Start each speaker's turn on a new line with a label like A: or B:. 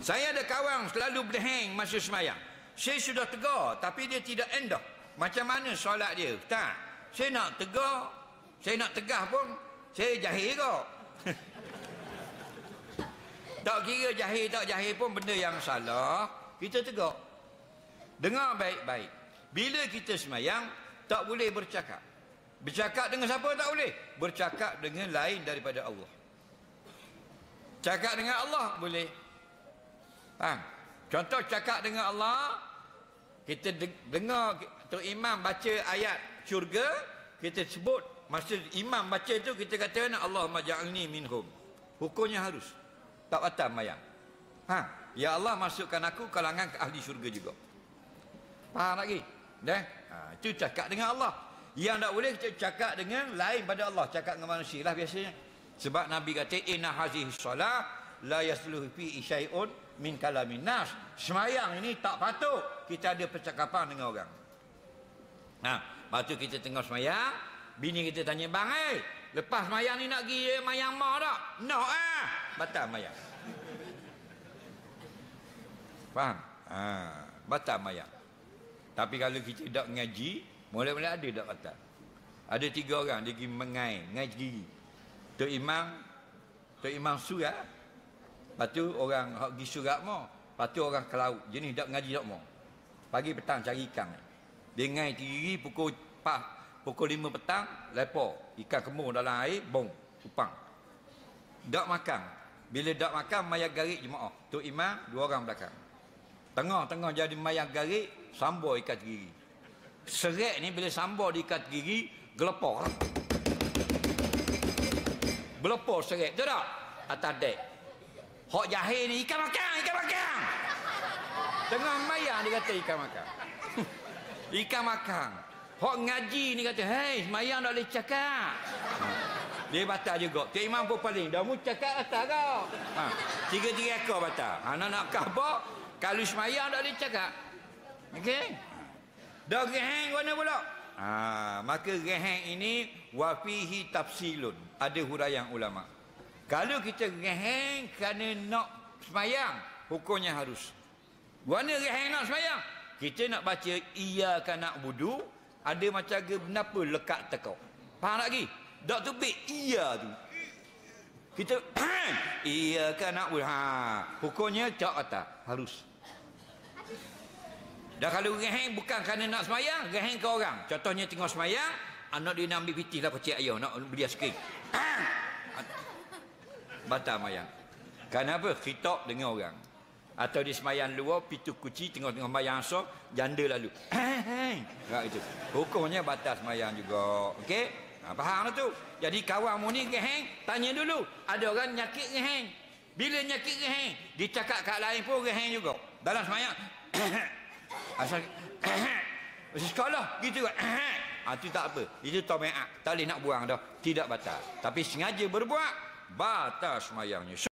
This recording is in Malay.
A: Saya ada kawan selalu berheng masa semayang. Saya sudah tegur, tapi dia tidak endah. Macam mana solat dia? Tak. Saya nak tegur, saya nak tegah pun, saya jahil kok. Tak kira jahil tak jahil pun benda yang salah, kita tegur. Dengar baik-baik. Bila kita semayang, tak boleh bercakap. Bercakap dengan siapa tak boleh? Bercakap dengan lain daripada Allah. Cakap dengan Allah boleh. Faham? Contoh cakap dengan Allah, kita dengar Tok Imam baca ayat syurga, kita sebut, masa imam baca tu kita kata Allahumma ja'alni minhum. Hukumnya harus. Tak batal mayang. Ha, ya Allah masukkan aku kalangan ahli syurga juga. Faham lagi? Dah? Ha, itu cakap dengan Allah. Yang tak boleh kita cakap dengan lain pada Allah, cakap dengan manusia lah biasanya. Sebab Nabi kata inna hazihi solah la yasluhu fi syai'un min kalamin nas. Semayang ini tak patut kita ada percakapan dengan orang. Nah, lepas tu kita tengah semayang, bini kita tanya, bang lepas semayang ni nak pergi mayang mah tak? Nak batal mayang. Faham? Batal mayang. Tapi kalau kita tak ngaji, mula-mula ada tak batal. Ada 3 orang dia pergi mengai gigi. Tok Imam surat. Lepas tu orang pergi surat mau. Lepas tu orang ke laut. Jenis tak ngaji tak mau. Pagi petang cari ikan. Dia ngai gigi pukul 5 petang, lepo. Ikan kemur dalam air, bong, upang. Tak makan. Bila tak makan, mayat garik jemaah. Tok Imam, 2 orang belakang. Tengah-tengah jadi mayat garik, sambor ikat gigi. Seret ni bila sambor di ikat gigi, gelepor. Gelepor seret, betul tak? Atas dek. Hak jahil ni, ikan makan, ikan makan. Tengah mayat dia kata ikan makan. Ikan makan. Hak ngaji ni kata, hei, semayang tak boleh cakap. Dia batal juga. Tok Imam pun paling, dah mu cakap atas kau. 3 ekor batal. Nak apa? Kalau semayang tak boleh cakap. Okey? Dah geheng mana pula? Maka geheng ini wafihi tafsilun. Ada huraian ulama. Kalau kita geheng kerana nak semayang, hukumnya harus. Mana geheng nak semayang? Kita nak baca iyyaka na'budu, ada macam kenapa lekat tekau. Faham lagi? Tak tu bit iya tu. Kita iyyaka na'budu. Hukumnya cak kata harus. Dah kalau geheng bukan kerana nak semayang, geheng ke orang. Contohnya tengah semayang, anak dia nak ambil pitih lah kecil ayah, nak beli aiskrim. Batal mayang. Kenapa? Khitab dengan orang. Atau di semayang luar, pitu kuci, tengah-tengah mayang asal, janda lalu. Itu. Hukumnya batal semayang juga. Okey? Faham lah tu? Jadi kawan mu ni geheng, tanya dulu. Ada orang nyakit geheng. Bila nyakit geheng, dicakap kat lain pun geheng juga. Dalam semayang. Asal sekolah gitu kan. Itu tak apa. Itu tabiat. Tak boleh nak buang dah. Tidak batal. Tapi sengaja berbuat, batal semayangnya.